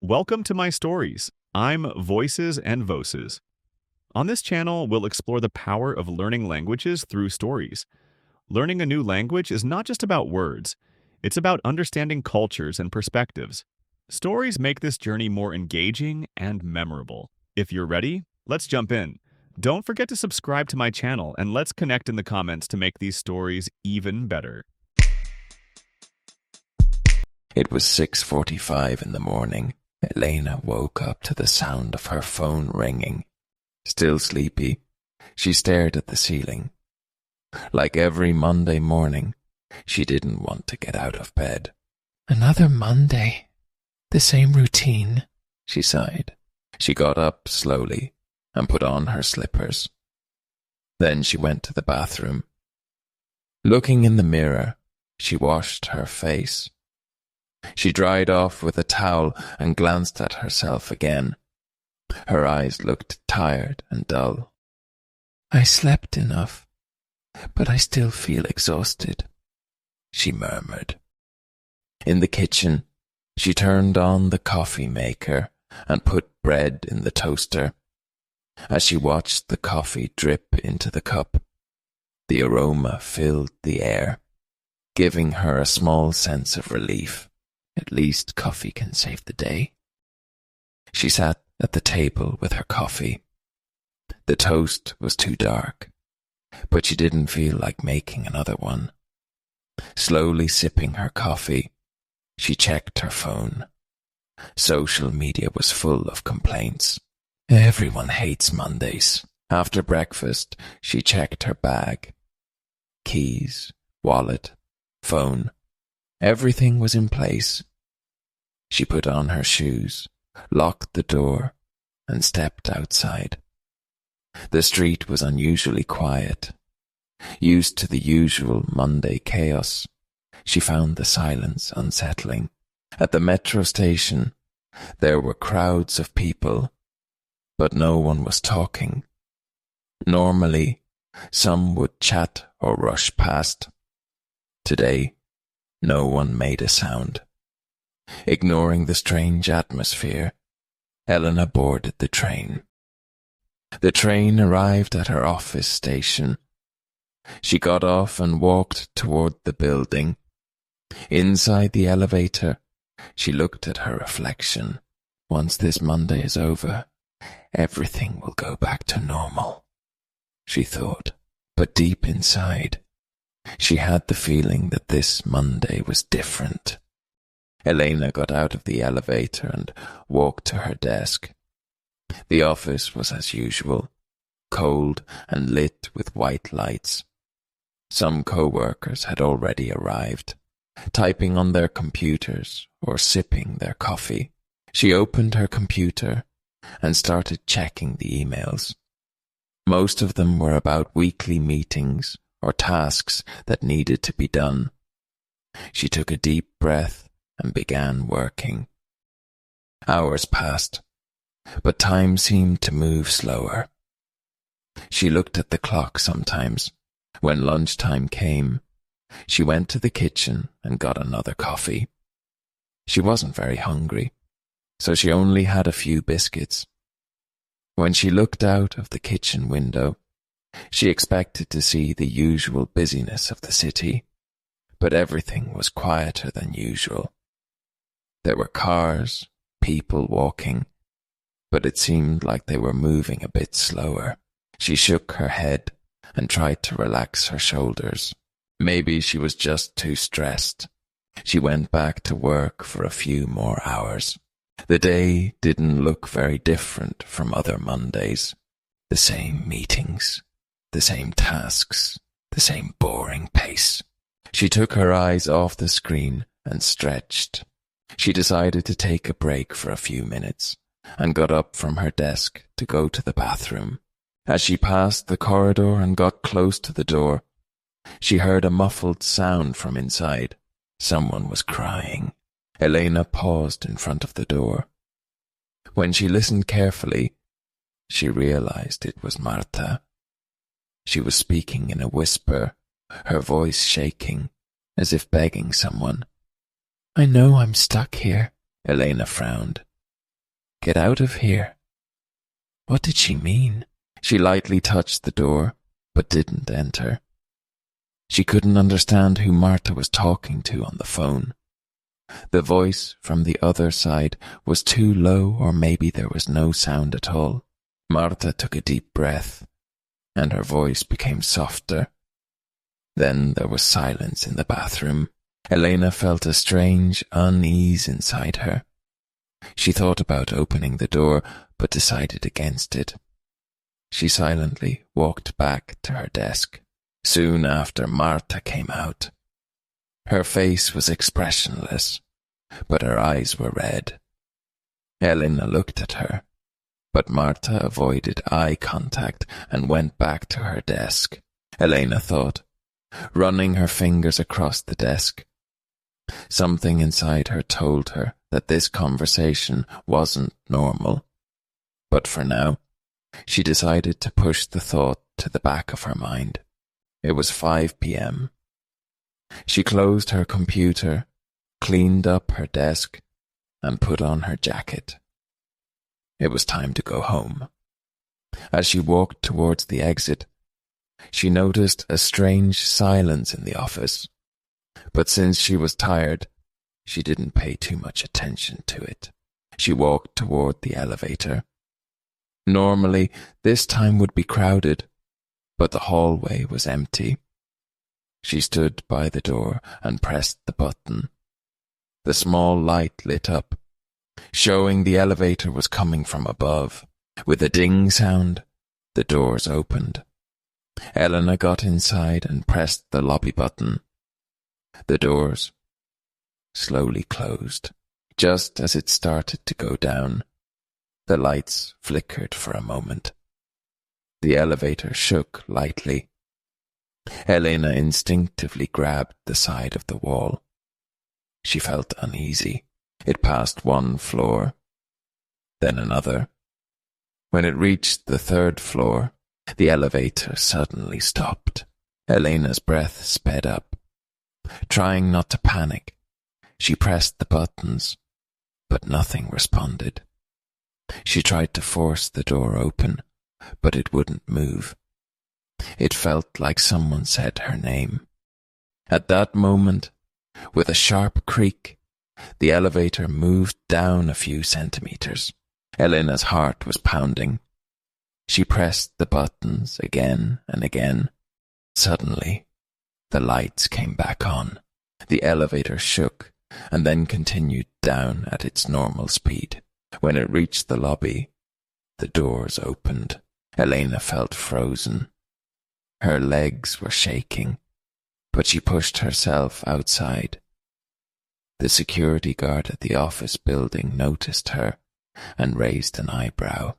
Welcome to my stories. I'm Voices and Voses. On this channel, we'll explore the power of learning languages through stories. Learning a new language is not just about words, it's about understanding cultures and perspectives. Stories make this journey more engaging and memorable. If you're ready, let's jump in. Don't forget to subscribe to my channel and let's connect in the comments to make these stories even better. It was 6:45 in the morning. Elena woke up to the sound of her phone ringing. Still sleepy, she stared at the ceiling. Like every Monday morning, she didn't want to get out of bed. Another Monday. The same routine, she sighed. She got up slowly and put on her slippers. Then she went to the bathroom. Looking in the mirror, she washed her face. She dried off with a towel and glanced at herself again. Her eyes looked tired and dull. I slept enough, but I still feel exhausted, she murmured. In the kitchen, she turned on the coffee maker and put bread in the toaster. As she watched the coffee drip into the cup, the aroma filled the air, giving her a small sense of relief. At least coffee can save the day. She sat at the table with her coffee. The toast was too dark, but she didn't feel like making another one. Slowly sipping her coffee, she checked her phone. Social media was full of complaints. Everyone hates Mondays. After breakfast, she checked her bag. Keys, wallet, phone. Everything was in place. She put on her shoes, locked the door, and stepped outside. The street was unusually quiet. Used to the usual Monday chaos, she found the silence unsettling. At the metro station, there were crowds of people, but no one was talking. Normally, some would chat or rush past. Today, no one made a sound. Ignoring the strange atmosphere, Elena boarded the train. The train arrived at her office station. She got off and walked toward the building. Inside the elevator, she looked at her reflection. Once this Monday is over, everything will go back to normal, she thought. But deep inside, she had the feeling that this Monday was different. Elena got out of the elevator and walked to her desk. The office was as usual, cold and lit with white lights. Some co-workers had already arrived, typing on their computers or sipping their coffee. She opened her computer and started checking the emails. Most of them were about weekly meetings or tasks that needed to be done. She took a deep breath and began working. Hours passed, but time seemed to move slower. She looked at the clock sometimes. When lunchtime came, she went to the kitchen and got another coffee. She wasn't very hungry, so she only had a few biscuits. When she looked out of the kitchen window, she expected to see the usual busyness of the city, but everything was quieter than usual. There were cars, people walking, but it seemed like they were moving a bit slower. She shook her head and tried to relax her shoulders. Maybe she was just too stressed. She went back to work for a few more hours. The day didn't look very different from other Mondays. The same meetings, the same tasks, the same boring pace. She took her eyes off the screen and stretched. She decided to take a break for a few minutes and got up from her desk to go to the bathroom. As she passed the corridor and got close to the door, she heard a muffled sound from inside. Someone was crying. Elena paused in front of the door. When she listened carefully, she realized it was Marta. She was speaking in a whisper, her voice shaking, as if begging someone. I know I'm stuck here, Elena frowned. Get out of here. What did she mean? She lightly touched the door, but didn't enter. She couldn't understand who Marta was talking to on the phone. The voice from the other side was too low, or maybe there was no sound at all. Marta took a deep breath, and her voice became softer. Then there was silence in the bathroom. Elena felt a strange unease inside her. She thought about opening the door, but decided against it. She silently walked back to her desk. Soon after, Marta came out. Her face was expressionless, but her eyes were red. Elena looked at her, but Marta avoided eye contact and went back to her desk. Elena thought, running her fingers across the desk. Something inside her told her that this conversation wasn't normal. But for now, she decided to push the thought to the back of her mind. It was 5 p.m. She closed her computer, cleaned up her desk, and put on her jacket. It was time to go home. As she walked towards the exit, she noticed a strange silence in the office. But since she was tired, she didn't pay too much attention to it. She walked toward the elevator. Normally, this time would be crowded, but the hallway was empty. She stood by the door and pressed the button. The small light lit up, showing the elevator was coming from above. With a ding sound, the doors opened. Elena got inside and pressed the lobby button. The doors slowly closed. Just as it started to go down, the lights flickered for a moment. The elevator shook lightly. Elena instinctively grabbed the side of the wall. She felt uneasy. It passed one floor, then another. When it reached the 3rd floor, the elevator suddenly stopped. Elena's breath sped up. Trying not to panic, she pressed the buttons, but nothing responded. She tried to force the door open, but it wouldn't move. It felt like someone said her name. At that moment, with a sharp creak, the elevator moved down a few centimeters. Elena's heart was pounding. She pressed the buttons again and again. Suddenly, the lights came back on. The elevator shook and then continued down at its normal speed. When it reached the lobby, the doors opened. Elena felt frozen. Her legs were shaking, but she pushed herself outside. The security guard at the office building noticed her and raised an eyebrow.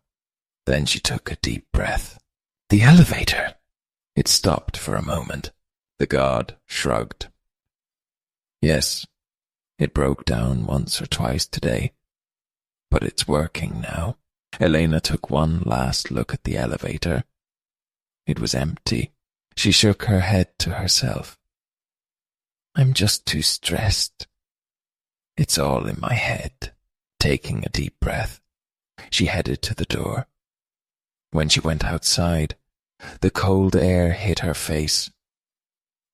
Then she took a deep breath. The elevator! It stopped for a moment. The guard shrugged. Yes, it broke down once or twice today, but it's working now. Elena took one last look at the elevator. It was empty. She shook her head to herself. I'm just too stressed. It's all in my head. Taking a deep breath, she headed to the door. When she went outside, the cold air hit her face,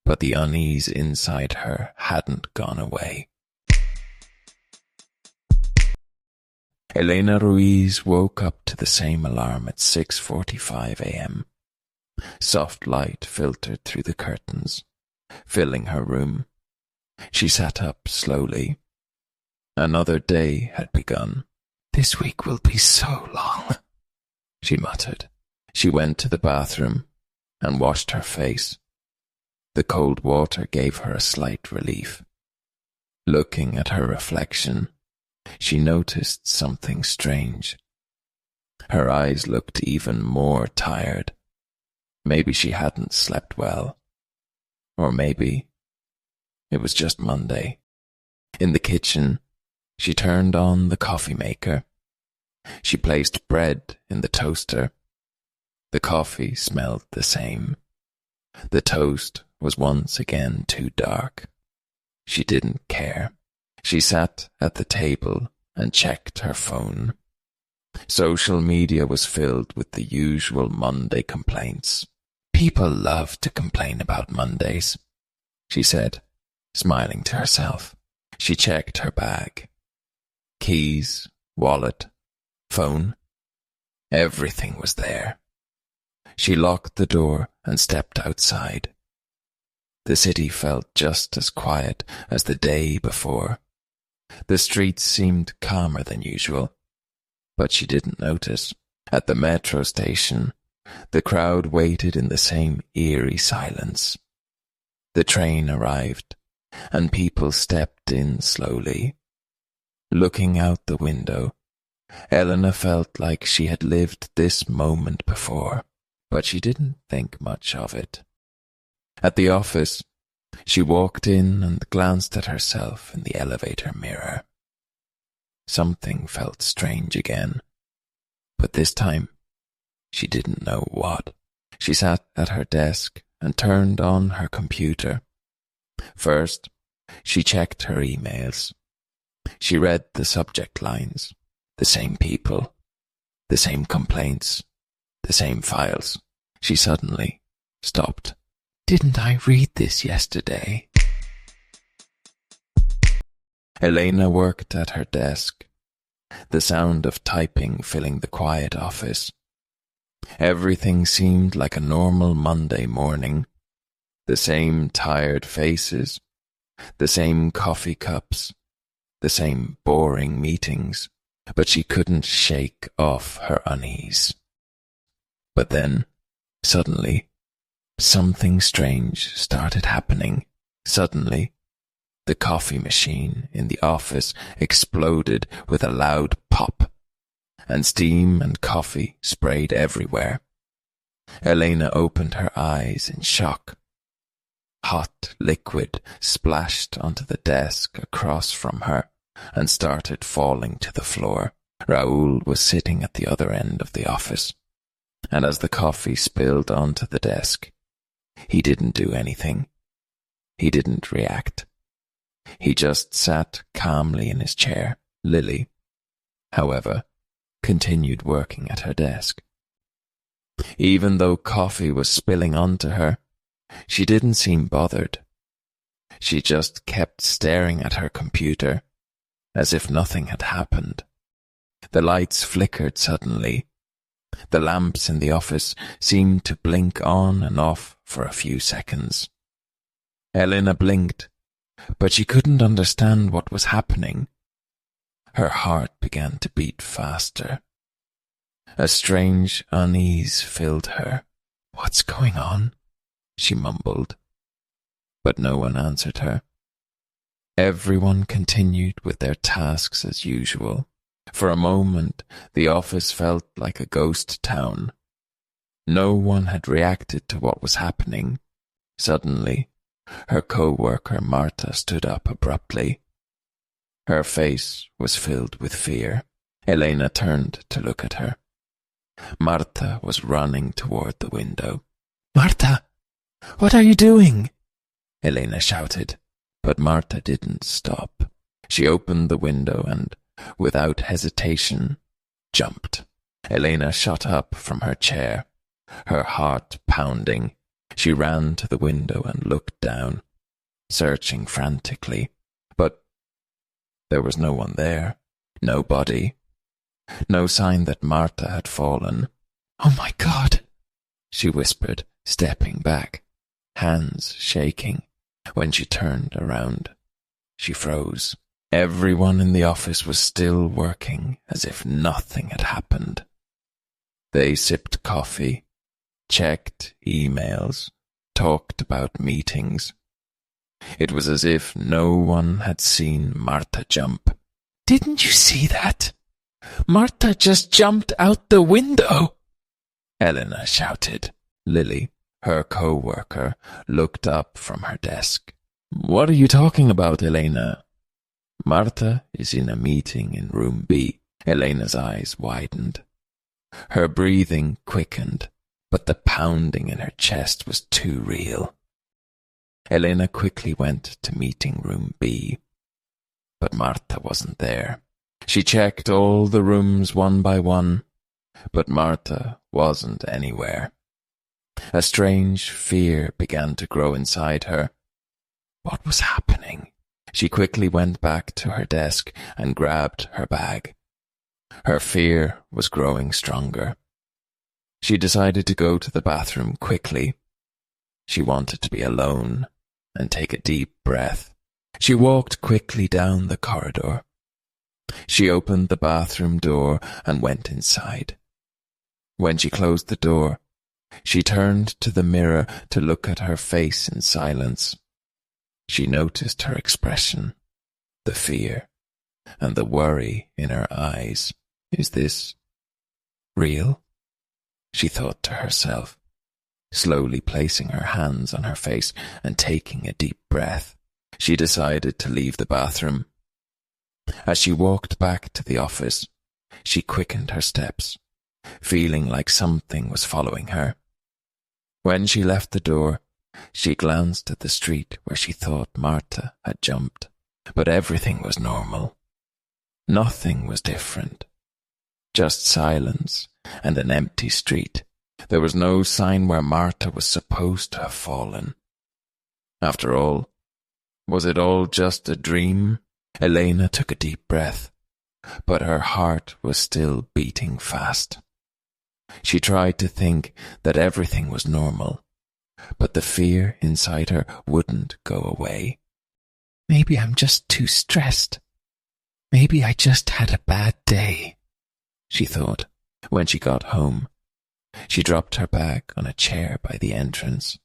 but the unease inside her hadn't gone away. Elena Ruiz woke up to the same alarm at 6:45 a.m. Soft light filtered through the curtains, filling her room. She sat up slowly. Another day had begun. This week will be so long, she muttered. She went to the bathroom and washed her face. The cold water gave her a slight relief. Looking at her reflection, she noticed something strange. Her eyes looked even more tired. Maybe she hadn't slept well. Or maybe it was just Monday. In the kitchen, she turned on the coffee maker. She placed bread in the toaster. The coffee smelled the same. The toast was once again too dark. She didn't care. She sat at the table and checked her phone. Social media was filled with the usual Monday complaints. People love to complain about Mondays, she said, smiling to herself. She checked her bag. Keys, wallet, phone. Everything was there. She locked the door and stepped outside. The city felt just as quiet as the day before. The streets seemed calmer than usual, but she didn't notice. At the metro station, the crowd waited in the same eerie silence. The train arrived, and people stepped in slowly. Looking out the window, Elena felt like she had lived this moment before, but she didn't think much of it. At the office, she walked in and glanced at herself in the elevator mirror. Something felt strange again, but this time she didn't know what. She sat at her desk and turned on her computer. First, she checked her emails. She read the subject lines, the same people, the same complaints, the same files. She suddenly stopped. Didn't I read this yesterday? Elena worked at her desk, the sound of typing filling the quiet office. Everything seemed like a normal Monday morning. The same tired faces, the same coffee cups, the same boring meetings, but she couldn't shake off her unease. But then, suddenly, something strange started happening. Suddenly, the coffee machine in the office exploded with a loud pop, and steam and coffee sprayed everywhere. Elena opened her eyes in shock. Hot liquid splashed onto the desk across from her and started falling to the floor. Raoul was sitting at the other end of the office, and as the coffee spilled onto the desk, he didn't do anything. He didn't react. He just sat calmly in his chair. Lily, however, continued working at her desk. Even though coffee was spilling onto her, she didn't seem bothered. She just kept staring at her computer, as if nothing had happened. The lights flickered suddenly. The lamps in the office seemed to blink on and off for a few seconds. Elena blinked, but she couldn't understand what was happening. Her heart began to beat faster. A strange unease filled her. "What's going on?" she mumbled. But no one answered her. Everyone continued with their tasks as usual. For a moment, the office felt like a ghost town. No one had reacted to what was happening. Suddenly, her co-worker Marta stood up abruptly. Her face was filled with fear. Elena turned to look at her. Marta was running toward the window. "Marta, what are you doing?" Elena shouted, but Marta didn't stop. She opened the window and, without hesitation, jumped. Elena shot up from her chair, her heart pounding. She ran to the window and looked down, searching frantically, but there was no one there, no body, no sign that Marta had fallen. "Oh my God," she whispered, stepping back, hands shaking. When she turned around, she froze. Everyone in the office was still working as if nothing had happened. They sipped coffee, checked emails, talked about meetings. It was as if no one had seen Marta jump. "Didn't you see that? Marta just jumped out the window!" Elena shouted. Lily, her co-worker, looked up from her desk. "What are you talking about, Elena?" "Marta is in a meeting in room B." Elena's eyes widened. Her breathing quickened, but the pounding in her chest was too real. Elena quickly went to meeting room B, but Marta wasn't there. She checked all the rooms one by one, but Martha wasn't anywhere. A strange fear began to grow inside her. What was happening? She quickly went back to her desk and grabbed her bag. Her fear was growing stronger. She decided to go to the bathroom quickly. She wanted to be alone and take a deep breath. She walked quickly down the corridor. She opened the bathroom door and went inside. When she closed the door, she turned to the mirror to look at her face in silence. She noticed her expression, the fear, and the worry in her eyes. Is this real? She thought to herself, slowly placing her hands on her face and taking a deep breath. She decided to leave the bathroom. As she walked back to the office, she quickened her steps, feeling like something was following her. When she left the door, she glanced at the street where she thought Martha had jumped, but everything was normal. Nothing was different. Just silence and an empty street. There was no sign where Martha was supposed to have fallen. After all, was it all just a dream? Elena took a deep breath, but her heart was still beating fast. She tried to think that everything was normal, but the fear inside her wouldn't go away. Maybe I'm just too stressed. Maybe I just had a bad day, she thought when she got home. She dropped her bag on a chair by the entrance.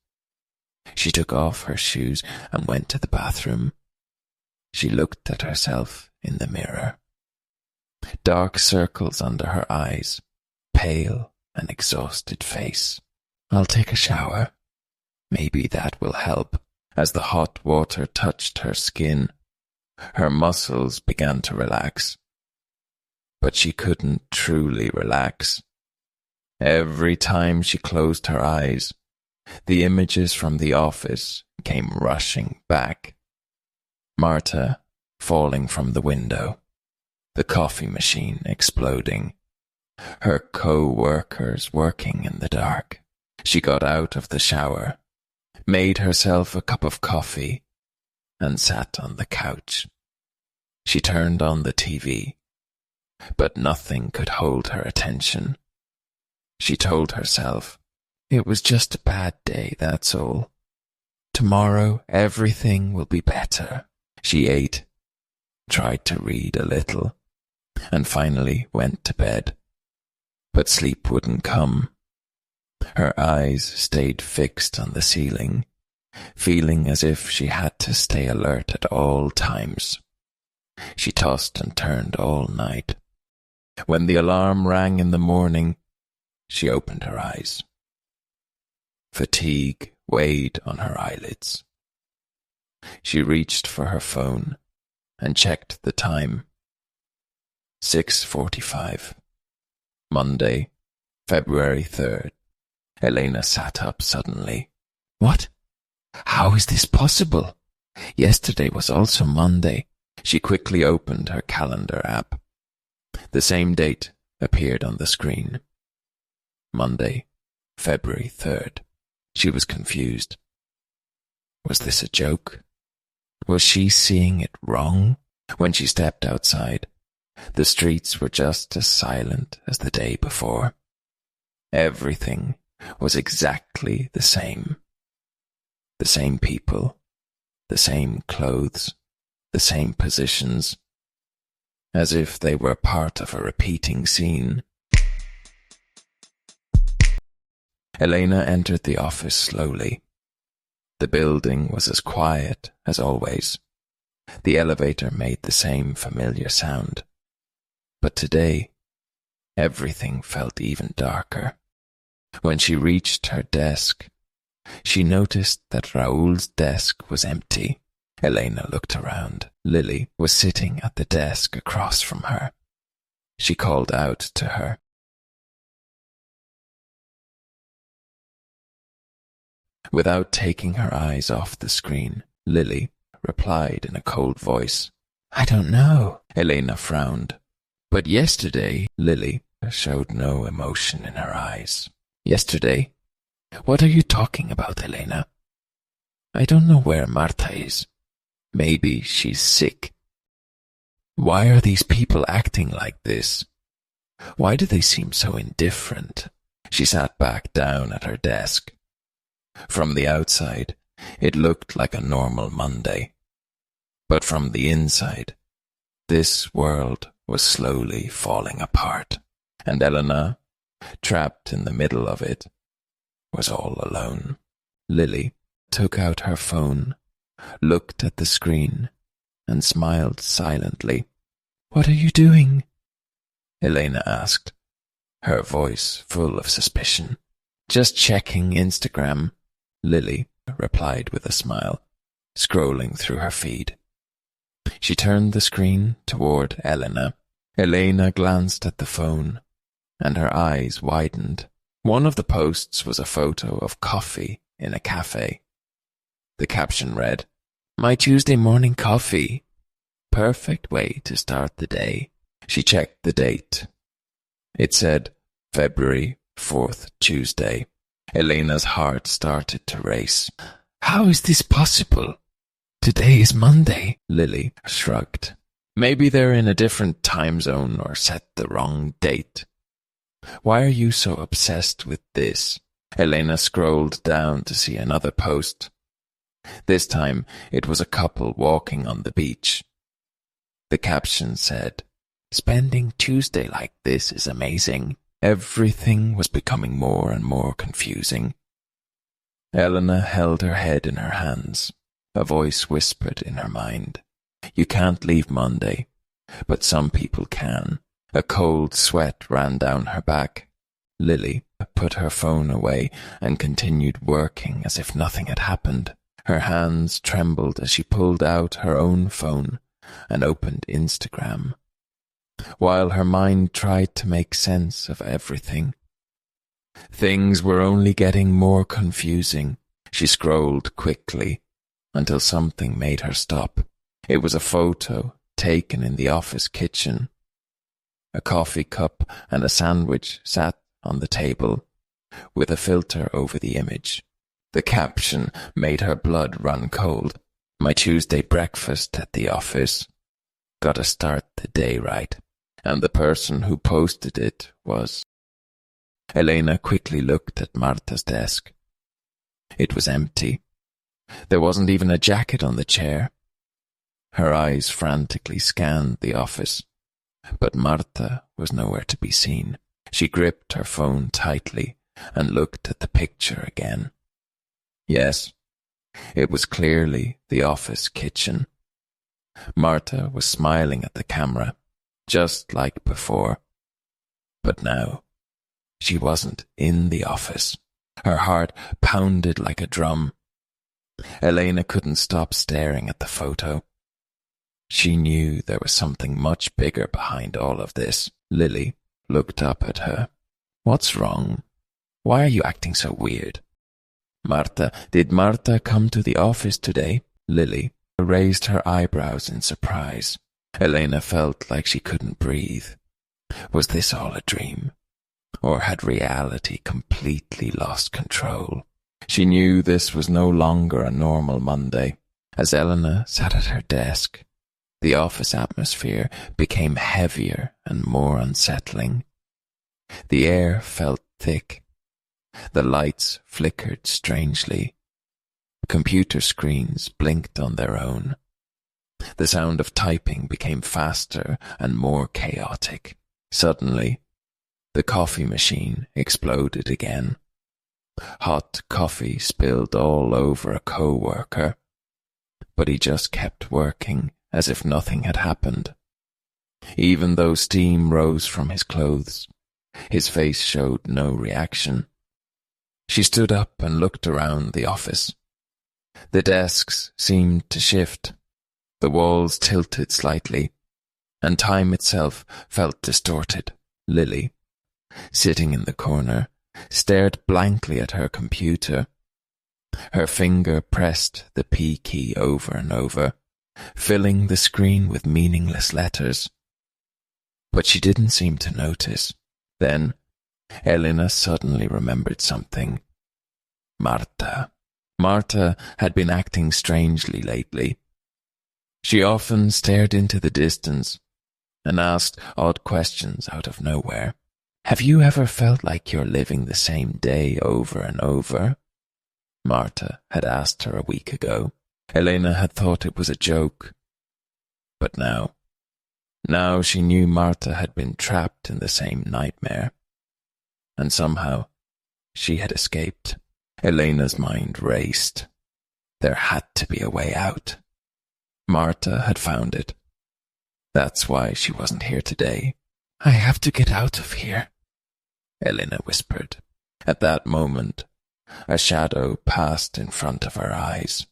She took off her shoes and went to the bathroom. She looked at herself in the mirror. Dark circles under her eyes, pale and exhausted face. I'll take a shower. Maybe that will help. As the hot water touched her skin, her muscles began to relax. But she couldn't truly relax. Every time she closed her eyes, the images from the office came rushing back. Martha falling from the window, the coffee machine exploding, her co-workers working in the dark. She got out of the shower, made herself a cup of coffee, and sat on the couch. She turned on the TV, but nothing could hold her attention. She told herself, it was just a bad day, that's all. Tomorrow everything will be better. She ate, tried to read a little, and finally went to bed. But sleep wouldn't come. Her eyes stayed fixed on the ceiling, feeling as if she had to stay alert at all times. She tossed and turned all night. When the alarm rang in the morning, she opened her eyes. Fatigue weighed on her eyelids. She reached for her phone and checked the time. 6:45. Monday, February 3rd. Elena sat up suddenly. What? How is this possible? Yesterday was also Monday. She quickly opened her calendar app. The same date appeared on the screen. Monday, February 3rd. She was confused. Was this a joke? Was she seeing it wrong? When she stepped outside, the streets were just as silent as the day before. Everything was exactly the same. The same people, the same clothes, the same positions, as if they were part of a repeating scene. Elena entered the office slowly. The building was as quiet as always. The elevator made the same familiar sound. But today, everything felt even darker. When she reached her desk, she noticed that Raoul's desk was empty. Elena looked around. Lily was sitting at the desk across from her. She called out to her. Without taking her eyes off the screen, Lily replied in a cold voice. I don't know. Elena frowned. But yesterday, Lily showed no emotion in her eyes. Yesterday? What are you talking about, Elena? I don't know where Marta is. Maybe she's sick. Why are these people acting like this? Why do they seem so indifferent? She sat back down at her desk. From the outside, it looked like a normal Monday. But from the inside, this world was slowly falling apart, and Elena, trapped in the middle of it, was all alone. Lily took out her phone, looked at the screen, and smiled silently. "What are you doing?" Elena asked, her voice full of suspicion. "Just checking Instagram," Lily replied with a smile, scrolling through her feed. She turned the screen toward Elena. Elena glanced at the phone, and her eyes widened. One of the posts was a photo of coffee in a cafe. The caption read, "My Tuesday morning coffee. Perfect way to start the day." She checked the date. It said February 4th, Tuesday. Elena's heart started to race. How is this possible? Today is Monday. Lily shrugged. Maybe they're in a different time zone or set the wrong date. Why are you so obsessed with this? Elena scrolled down to see another post. This time it was a couple walking on the beach. The caption said, "Spending Tuesday like this is amazing." Everything was becoming more and more confusing. Elena held her head in her hands. A voice whispered in her mind, "You can't leave Monday, but some people can." A cold sweat ran down her back. Lily put her phone away and continued working as if nothing had happened. Her hands trembled as she pulled out her own phone and opened Instagram, while her mind tried to make sense of everything. Things were only getting more confusing. She scrolled quickly until something made her stop. It was a photo taken in the office kitchen. A coffee cup and a sandwich sat on the table, with a filter over the image. The caption made her blood run cold. "My Tuesday breakfast at the office. Gotta start the day right." And the person who posted it was... Elena quickly looked at Marta's desk. It was empty. There wasn't even a jacket on the chair. Her eyes frantically scanned the office, but Marta was nowhere to be seen. She gripped her phone tightly and looked at the picture again. Yes, it was clearly the office kitchen. Marta was smiling at the camera, just like before. But now, she wasn't in the office. Her heart pounded like a drum. Elena couldn't stop staring at the photo. She knew there was something much bigger behind all of this. Lily looked up at her. "What's wrong? Why are you acting so weird?" Did Marta come to the office today?" Lily raised her eyebrows in surprise. Elena felt like she couldn't breathe. Was this all a dream? Or had reality completely lost control? She knew this was no longer a normal Monday. As Elena sat at her desk, the office atmosphere became heavier and more unsettling. The air felt thick. The lights flickered strangely. Computer screens blinked on their own. The sound of typing became faster and more chaotic. Suddenly, the coffee machine exploded again. Hot coffee spilled all over a co-worker, but he just kept working as if nothing had happened. Even though steam rose from his clothes, his face showed no reaction. She stood up and looked around the office. The desks seemed to shift. The walls tilted slightly, and time itself felt distorted. Lily, sitting in the corner, stared blankly at her computer. Her finger pressed the P key over and over, filling the screen with meaningless letters. but she didn't seem to notice. Then Elena suddenly remembered something. Marta. Marta had been acting strangely lately. She often stared into the distance and asked odd questions out of nowhere. Have you ever felt like you're living the same day over and over? Marta had asked her a week ago. Elena had thought it was a joke. But now she knew Marta had been trapped in the same nightmare. And somehow she had escaped. Elena's mind raced. There had to be a way out. Marta had found it. That's why she wasn't here today. I have to get out of here, Elena whispered. At that moment, a shadow passed in front of her eyes.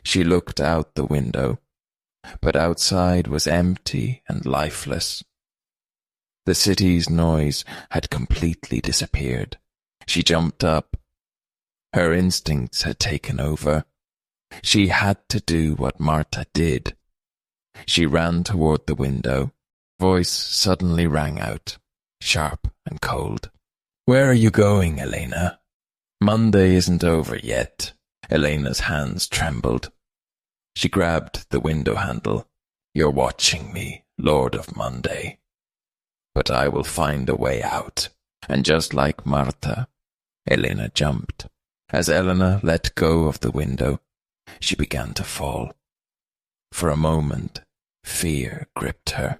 She looked out the window, but outside was empty and lifeless. The city's noise had completely disappeared. She jumped up. Her instincts had taken over. She had to do what Marta did. She ran toward the window. Voice suddenly rang out, sharp and cold. Where are you going, Elena? Monday isn't over yet. Elena's hands trembled. She grabbed the window handle. You're watching me, Lord of Monday. But I will find a way out. And just like Marta, Elena jumped. As Elena let go of the window, she began to fall. For a moment, fear gripped her.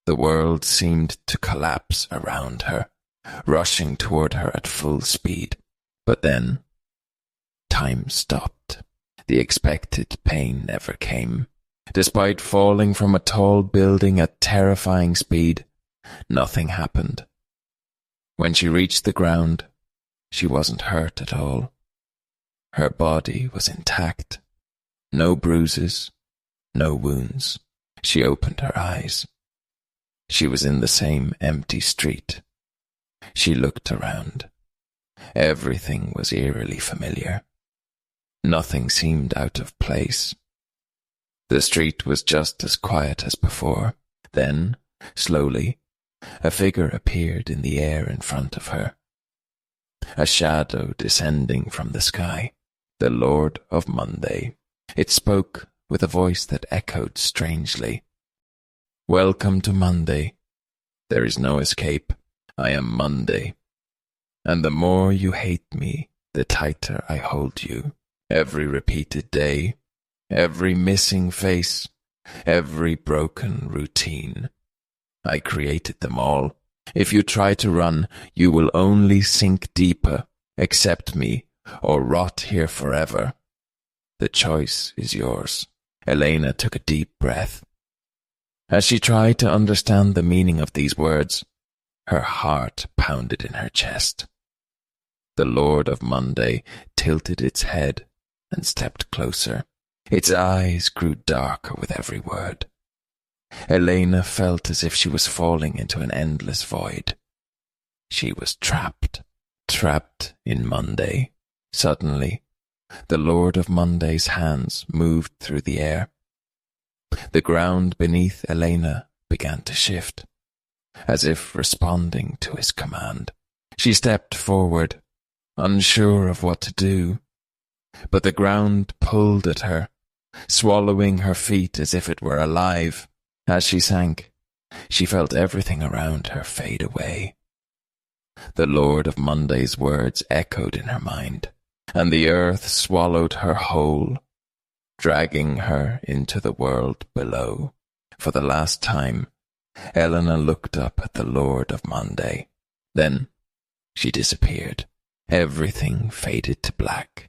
The world seemed to collapse around her, rushing toward her at full speed. But then, time stopped. The expected pain never came. Despite falling from a tall building at terrifying speed, nothing happened. When she reached the ground, she wasn't hurt at all. Her body was intact. No bruises, no wounds. She opened her eyes. She was in the same empty street. She looked around. Everything was eerily familiar. Nothing seemed out of place. The street was just as quiet as before. Then, slowly, a figure appeared in the air in front of her. A shadow descending from the sky. The Lord of Monday. It spoke with a voice that echoed strangely. Welcome to Monday. There is no escape. I am Monday. And the more you hate me, the tighter I hold you. Every repeated day, every missing face, every broken routine. I created them all. If you try to run, you will only sink deeper. Accept me, or rot here forever. The choice is yours. Elena took a deep breath. As she tried to understand the meaning of these words, her heart pounded in her chest. The Lord of Monday tilted its head and stepped closer. Its eyes grew darker with every word. Elena felt as if she was falling into an endless void. She was trapped in Monday. Suddenly, the Lord of Monday's hands moved through the air. The ground beneath Elena began to shift, as if responding to his command. She stepped forward, unsure of what to do, but the ground pulled at her, swallowing her feet as if it were alive. As she sank, she felt everything around her fade away. The Lord of Monday's words echoed in her mind, and the earth swallowed her whole, dragging her into the world below. For the last time, Elena looked up at the Lord of Monday. Then she disappeared. Everything faded to black.